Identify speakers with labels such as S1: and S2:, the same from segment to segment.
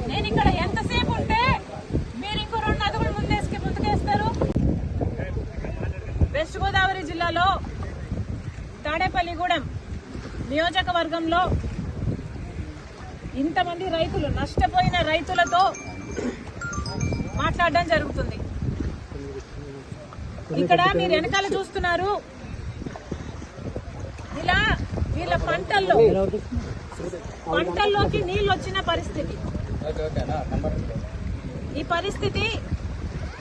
S1: నేను ఇక్కడ ఎంతసేపు ఉంటే మీరు ఇంకో 2 అడుగులు ముందుకేస్తారు. వెస్ట్ గోదావరి జిల్లాలో తాడేపల్లిగూడెం నియోజకవర్గంలో ఇంతమంది రైతులు, నష్టపోయిన రైతులతో మాట్లాడడం జరుగుతుంది. ఇక్కడ మీరు వెనకాల చూస్తున్నారు, ఇలా వీళ్ళ పంటల్లోకి నీళ్ళు వచ్చిన పరిస్థితి. ఈ పరిస్థితి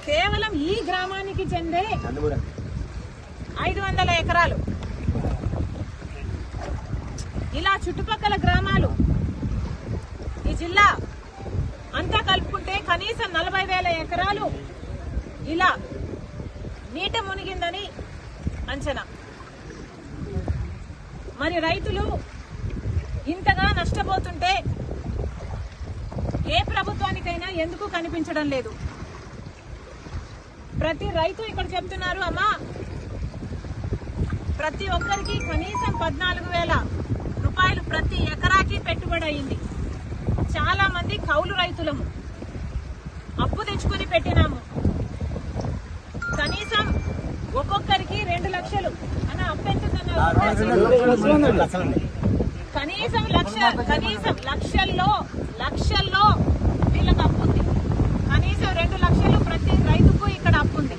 S1: కేవలం ఈ గ్రామానికి చెందే 500 ఎకరాలు. ఇలా చుట్టుపక్కల గ్రామాలు, ఈ జిల్లా అంతా కలుపుకుంటే కనీసం 40,000 ఎకరాలు ఇలా నీట మునిగిందని అంచనా. మరి రైతులు ఇంతగా నష్టపోతుంటే ఏ ప్రభుత్వానికైనా ఎందుకు కనిపించడం లేదు? ప్రతి రైతు ఇక్కడ చెప్తున్నారు, అమ్మా ప్రతి ఒక్కరికి కనీసం 14,000 రూపాయలు ప్రతి ఎకరాకి పెట్టుబడి అయింది. చాలా మంది కౌలు రైతులము, అప్పు తెచ్చుకుని పెట్టినాము. కనీసం ఒక్కొక్కరికి 2 లక్షలు అన్న అప్పు ఎంతుందన్నారు? కనీసం లక్షల్లో వీళ్ళకి అప్పు ఉంది. కనీసం 2 లక్షలు ప్రతి రైతుకు ఇక్కడ అప్పు ఉంది.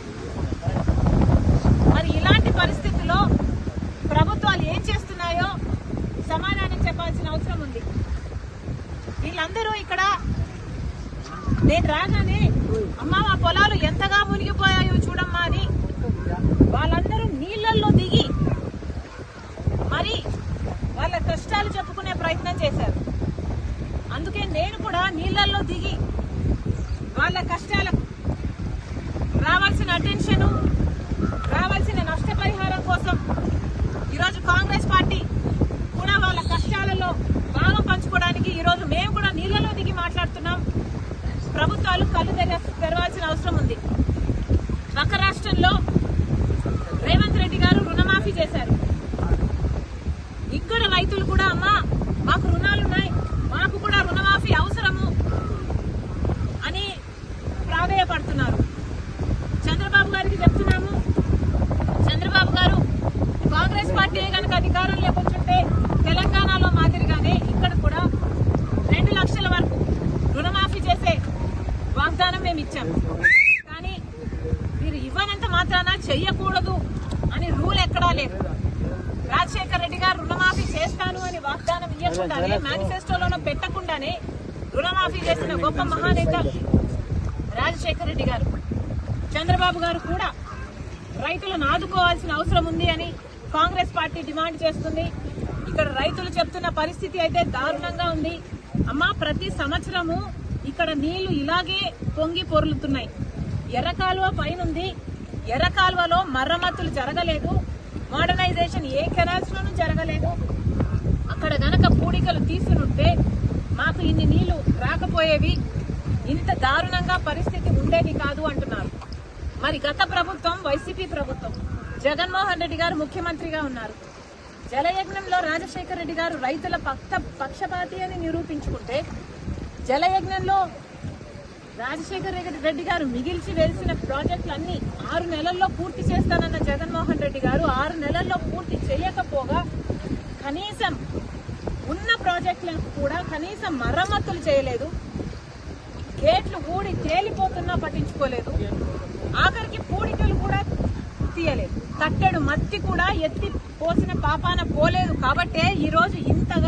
S1: మరి ఇలాంటి పరిస్థితుల్లో ప్రభుత్వాలు ఏం చేస్తున్నాయో సమాధానం చెప్పాల్సిన అవసరం ఉంది. వీళ్ళందరూ ఇక్కడ నేను రాగానే అమ్మా మా పొలాలు ఎంతగా మునిగిపోయాయో చూడమ్మా అని వాళ్ళందరూ నీళ్లలో దిగి మరి వాళ్ళ కష్టాలు చెప్పుకునే ప్రయత్నం చేశారు. అందుకే నేను కూడా నీళ్లలో దిగి వాళ్ళ కష్టాలకు రావాల్సిన అటెన్షన్, రావాల్సిన నష్టపరిహారం కోసం ఈరోజు కాంగ్రెస్ పార్టీ కూడా వాళ్ళ కష్టాలలో భాగం పంచుకోవడానికి ఈరోజు మేము కూడా నీళ్లలో దిగి మాట్లాడుతున్నాం. ప్రభుత్వాలు కళ్ళు తెరవాల్సిన అవసరం ఉంది. పక్క రాష్ట్రంలో రేవంత్ రెడ్డి గారు రుణమాఫీ చేశారు. ఇక్కడ రైతులు కూడా అమ్మా మాకు రుణాలున్నాయి, మాకు కూడా రుణమాఫీ అవసరము అని ప్రాధేయపడుతున్నారు. చంద్రబాబు గారికి చెప్తున్నాము, చంద్రబాబు గారు కాంగ్రెస్ పార్టీ కనుక అధికారంలోకి వచ్చుంటే తెలంగాణలో మాదిరిగానే ఇక్కడ కూడా 2 లక్షల వరకు రుణమాఫీ చేసే వాగ్దానం మేము ఇచ్చాం. కానీ మీరు ఇవ్వనంత మాత్రాన చెయ్యకూడదు అని రూల్ ఎక్కడా లేదు. రాజశేఖర రెడ్డి గారు రుణమాఫీ చేస్తాను అని వాగ్దానం ఇవ్వకుండానే, మేనిఫెస్టోలోనూ పెట్టకుండానే రుణమాఫీ చేసిన గొప్ప మహానేత రాజశేఖర రెడ్డి గారు. చంద్రబాబు గారు కూడా రైతులను ఆదుకోవాల్సిన అవసరం ఉంది అని కాంగ్రెస్ పార్టీ డిమాండ్ చేస్తుంది. ఇక్కడ రైతులు చెప్తున్న పరిస్థితి అయితే దారుణంగా ఉంది. అమ్మా ప్రతి సంవత్సరము ఇక్కడ నీళ్లు ఇలాగే పొంగి పొర్లుతున్నాయి. ఎర్రకాలువ పైనుంది, ఎర్రకాలువలో మరమ్మతులు జరగలేదు, మోడర్నైజేషన్ ఏ కెనాల్స్ లోనూ జరగలేదు. అక్కడ గనక పూడికలు తీసునుంటే మాకు ఇన్ని నీళ్లు రాకపోయేవి, ఇంత దారుణంగా పరిస్థితి ఉండేది కాదు అంటున్నారు. మరి గత ప్రభుత్వం, వైసీపీ ప్రభుత్వం, జగన్మోహన్ రెడ్డి గారు ముఖ్యమంత్రిగా ఉన్నారు. జలయజ్ఞంలో రాజశేఖర రెడ్డి గారు రైతుల పక్షపాతి అని నిరూపించుకుంటే, జలయజ్ఞంలో రాజశేఖర రెడ్డి గారు మిగిల్చి వేసిన ప్రాజెక్టులన్నీ 6 నెలల్లో పూర్తి చేస్తానన్న జగన్మోహన్ రెడ్డి గారు 6 నెలల్లో పూర్తి చేయకపోగా కనీసం ఉన్న ప్రాజెక్టులకు కూడా కనీసం మరమ్మతులు చేయలేదు. గేట్లు ఊడి తేలిపోతున్నా పట్టించుకోలేదు. ఆఖరికి పూడికలు కూడా తీయలేదు. కట్టెడు మత్తి కూడా ఎత్తి పోసిన పాపాన పోలేదు. కాబట్టే ఈరోజు ఇంతగా